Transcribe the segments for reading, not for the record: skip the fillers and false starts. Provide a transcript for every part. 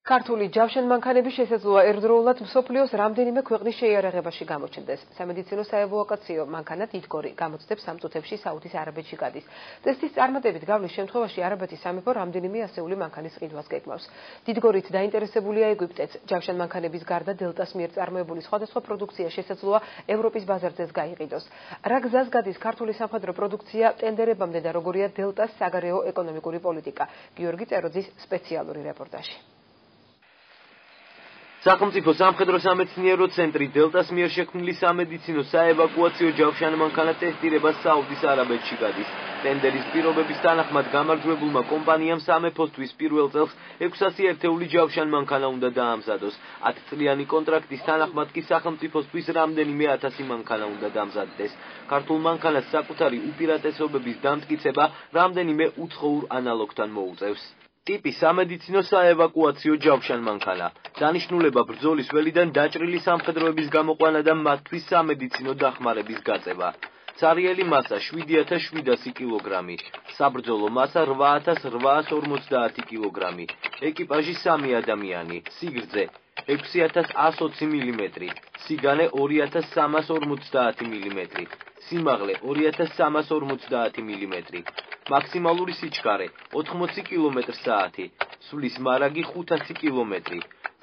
ქართული ჯავშანმანქანები შესაძლოა ერთდროულად მსოფლიოს რამდენიმე ქვეყნის შეიარაღებაში გამოჩნდეს. სამედიცინო საევაკუაციო მანქანა დიდგორი გამოცდებს ამ წუთებში საუდის არაბეთში გადის. ტესტის წარმატებით გავლის შემთხვევაში არაბეთის სამეფო რამდენიმე ასეული მანქანის ყიდვას გეგმავს. დიდგორით დაინტერესებულია ეგვიპტეც. ჯავშანმანქანების გარდა დელტას მიერ წარმოებული სხვადასხვა პროდუქცია შესაძლოა ევროპის ბაზარზეც გაიყიდოს. რა გზას გადის ქართული სამხედრო პროდუქცია ტენდერებამდე და როგორია დელტას საგარეო ეკონომიკური პოლიტიკა? გიორგი წეროძის სპეციალური რეპორტაჟი. სახელმწიფო სამხედრო სამეცნიერო ცენტრი დელტას მიერ შექმნილი სამედიცინო საევაკუაციო ჯავშანმანქანა ტესტირებას საუდის არაბეთში გადის. ტენდერის პირობების თანახმად გამარჯვებულმა კომპანიამ სამეფოსთვის პირველ წელს 600 ერთეული ჯავშანმანქანა უნდა დაამზადოს. 10 წლიანი კონტრაქტის თანახმად კი სახელმწიფოსთვის რამდენიმე 1000 მანქანა უნდა დამზადდეს. ქართულ მანქანას საკუთარი უპირატესობების დამტკიცება რამდენიმე უცხოურ ანალოგთან მოუწევს. ტიპი სამედიცინო საევაკუაციო ჯავშანმანქანა. დანიშნულება ბრძოლის ველიდან დაჭრილი სამხედროების გამოყვანა და მათთვის სამედიცინო დახმარების გაწევა. ცარიელი მასა 7700 კილოგრამი, საბრძოლო მასა 8850 კილოგრამი, ეკიპაჟი 3 ადამიანი, სიგრძე 6120 მმ, სიგანე 2350 მმ, სიმაღლე 2350 მმ, მაქსიმალური სიჩქარე 80 კმ/სთ, სulis მარაგი 500 კმ.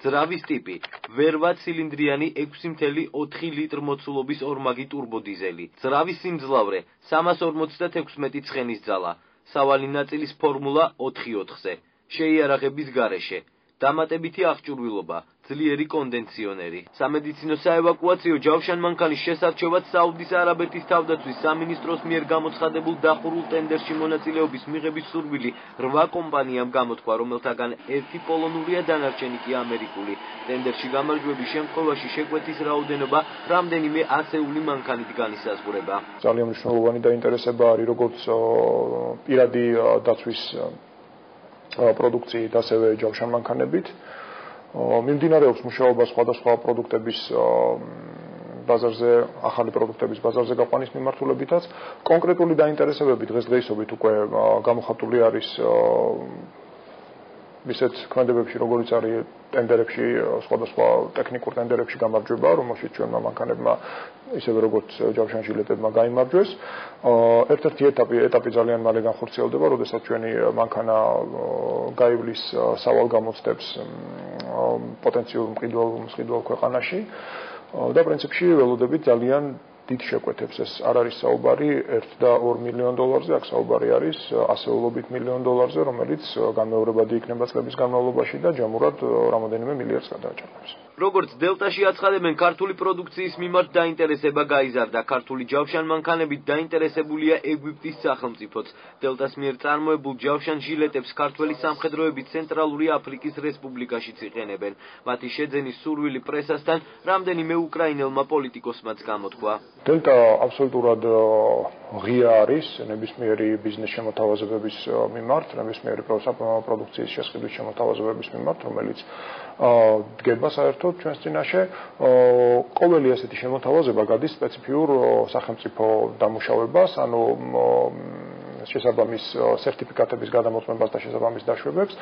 ძრავის ტიპი ვერვა ცილინდრიანი 6.4 ლიტრ მოცულობის ორმაგი ტურბოდიზელი. ძრავის სიმძლავრე 356 ცხენის ძალა. სავალი ნაწილის ფორმულა 4-4-ზე. შეიარაღების გარეშე. დამატებითი აღჭურვილობა, ძლიერი კონდენსიონერი. სამედიცინო საევაკუაციო ჯავშანმანქანის შესარჩევად საუდის არაბეთის თავდაცვის სამინისტროს მიერ გამოცხადებულ დახურულ ტენდერში მონაწილეობის მიღების სურვილი 8 კომპანიამ გამოთქვა, რომელთაგან 1 პოლონურია, დანარჩენი კი ამერიკული. ტენდერში გამარჯვების შემთხვევაში შეკვეთის რაოდენობა რამდენიმე ასეული მანქანით განისაზღვრება. ძალიან მნიშვნელოვანი დაინტერესება არის როგორც პირადი დაცვის პროდუქციით, ასევე ჯავშანმანქანებით. მიმდინარეობს მუშაობა სხვადასხვა პროდუქტების ბაზარზე, ახალი პროდუქტების ბაზარზე გაყვანის მიმართულებითაც. კონკრეტული დაინტერესებები დღესდღეობით უკვე გამოხატული არის ისეთ ქმედებებში, როგორც არის ტენდერებში, სხვადასხვა ტექნიკურ ტენდერებში გამარჯვება, რომელშიც ჩვენმა მანქანებმა ისევე როგორც ჯავშანშილეტებმა გაიმარჯვეს. ერთ-ერთი ეტაპი ძალიან მალე განხორციელდება, როდესაც ჩვენი მანქანა გაივლის სავალ გამოცდებს პოტენციურ მყიდველ ქვეყანაში და პრინციპში ველოდებით ძალიან დიდ შეკვეთებს. ეს არ არის საუბარი 1 და 2 მილიონ დოლარზე, აქ საუბარი არის ასეულობით მილიონ დოლარზე, რომელიც განმეორებადი იქნება წლების განმავლობაში და ჯამურად რამოდენიმე მილიარდს გადააჭარბებს. როგორც დელტაში აცხადებენ, ქართული პროდუქციის მიმართ დაინტერესება გაიზარდა. ქართული ჯავშანმანქანებით დაინტერესებულია ეგვიპტის სახელმწიფოც. დელტას მიერ წარმოებულ ჯავშანჟილეტებს ქართველი სამხედროები ცენტრალური აფრიკის რესპუბლიკაშიც იყენებენ. მათი შეძენის სურვილი პრესასთან რამდენიმე უკრაინელმა პოლიტიკოსმაც გამოთქვა. დელტა აბსოლუტურად ღია არის ნებისმიერი ბიზნეს შემოთავაზებების მიმართ, ნებისმიერი პროდუქციის შესყიდვის შემოთავაზებების მიმართ, რომელიც დგება საერთოდ ჩვენს წინაშე. ყოველი ასეთი შემოთავაზება გადის სპეციფიურ სახელმწიფო დამუშავებას, ანუ შესაბამის სერტიფიკატების გადამოწმებას და შესაბამის დაშვებებს.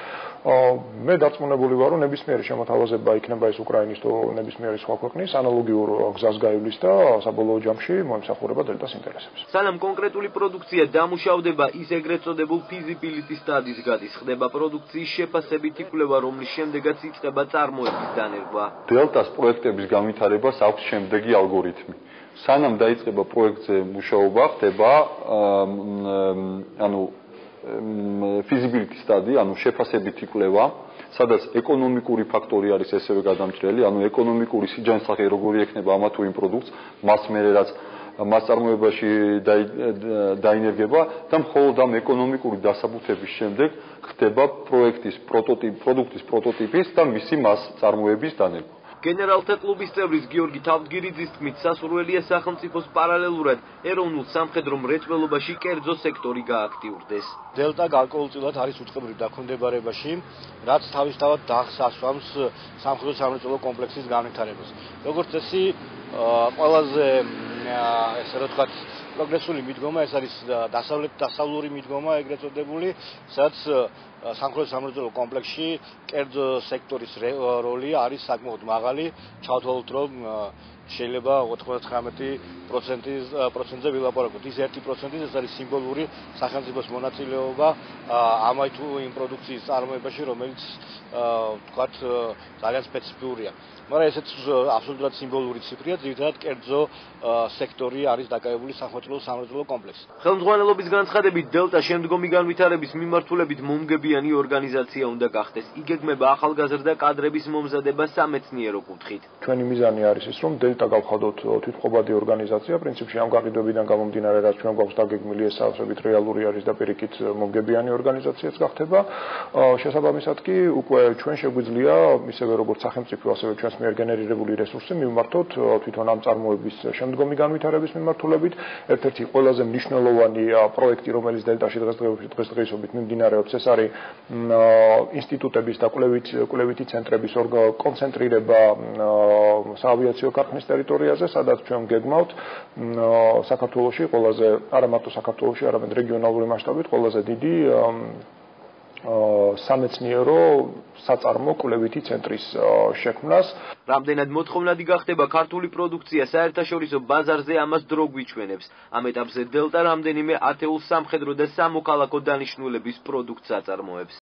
მე დარწმუნებული ვარ, რომ ნებისმიერი შემოთავაზება იქნება ეს უკრაინის თუ ნებისმიერი სხვა ქვეყნის ანალოგიურ გზას გაივლის და საბოლოო ჯამში მოემსახურება დელტას ინტერესებს. სანამ კონკრეტული პროდუქცია დამუშავდება, ის ეგრეთ წოდებულ feasibility studies გადის. ხდება პროდუქციის შეფასებით იკვლევა, რომლის შემდეგაც იწყება წარმოების დანერგვა. დელტას პროექტების განვითარებას აქვს შემდეგი ალგორითმი. სანამ დაიწყება პროექტზე მუშაობა, ხდება feasibility study, შეფასებითი კვლევა, სადაც ეკონომიკური ფაქტორი არის ესევე გადამჭრელი, ეკონომიკური სიჯანსაღი როგორი ექნება ამა თუ იმ პროდუქტს, მას მერე რაც მას წარმოებაში დაინერგება და მხოლოდ ამ ეკონომიკური დასაბუთების შემდეგ ხდება პროდუქტის პროტოტიპის და მისი მას წარმოების დანერგვა. გენერალთა კლუბის წევრის გიორგი თავდგირიძის თქმით, სასურველია სახელმწიფოს პარალელურად ეროვნულ სამხედრო მრეწველობაში კერძო სექტორი გააქტიურდეს. დელტა გარკვეულწილად არის უწყებრივ დაქვემდებარებაში, რაც თავისთავად დახს ასვამს სამხედრო სამრეწველო კომპლექსის განვითარებას. როგორც წესი, ყველაზე ესე რა ვთქვათ, პროგრესული მიდგომა ეს არის დასავლური მიდგომა, ეგრეთ წოდებული, სადაც სამხედრო სამრეწველო კომპლექსში კერძო სექტორის როლი არის საკმაოდ მაღალი. ჩავთვალოთ, რომ შეიძლება 99%-ზე ვილაპარაკოთ. ის 1% ეს არის სიმბოლური სახელმწიფოს მონაწილეობა ამ თუ იმ პროდუქციის წარმოებაში, რომელიც თქვათ ძალიან სპეციფიურია. მაგრამ ესეც აბსოლუტურად სიმბოლური ციფრია, ძირითადად კერძო სექტორი არის დაკავებული სამხედრო სამრეწველო კომპლექსში. ხელმძღვანელობის განცხადებით, დელტა შემდგომი განვითარების მიმართულებით მომგებიანი ორგანიზაცია უნდა გახდეს. იგეგმება ახალგაზრდა კადრების მომზადება სამეცნიერო კუთხით. ჩვენი მიზანი არის ის, რომ დელტა გავხადოთ თვითმყოფადი ორგანიზაცია, პრინციპში ამ გაყიდვებიდან გამომდინარე, რაც ჩვენ გვაქვს დაგეგმილი, ეს საერთოდ რეალური არის და პირიქით მომგებიანი ორგანიზაციაც გახდება. შესაბამისად კი უკვე ჩვენ შეგვიძლია ისევე როგორც სახელმწიფო, ასევე ჩვენს მიერ გენერირებული რესურსი მივმართოთ თვითონ ამ წარმოების შემდგომი განვითარების მიმართულებით. ერთ-ერთი ყველაზე მნიშვნელოვანი პროექტი, რომელიც დელტაში დღესდღეობით მიმდინარეობს, ეს არის ინსტიტუტების და კვლევითი ცენტრების კონცენტრირება საავიაციო ქარხნის ტერიტორიაზე, სადაც ჩვენ გეგმავთ საქართველოში ყველაზე, არა მარტო საქართველოში, არამედ რეგიონალური მასშტაბით ყველაზე დიდი სამეცნიერო საწარმო კვლევითი ცენტრის შექმნას. რამდენად მოთხოვნადი გახდება ქართული პროდუქცია საერთაშორისო ბაზარზე, ამას დრო გვიჩვენებს. ამ ეტაპზე დელტა რამდენიმე ათეულ სამხედრო და სამოქალაქო დანიშნულების პროდუქტს აწარმოებს.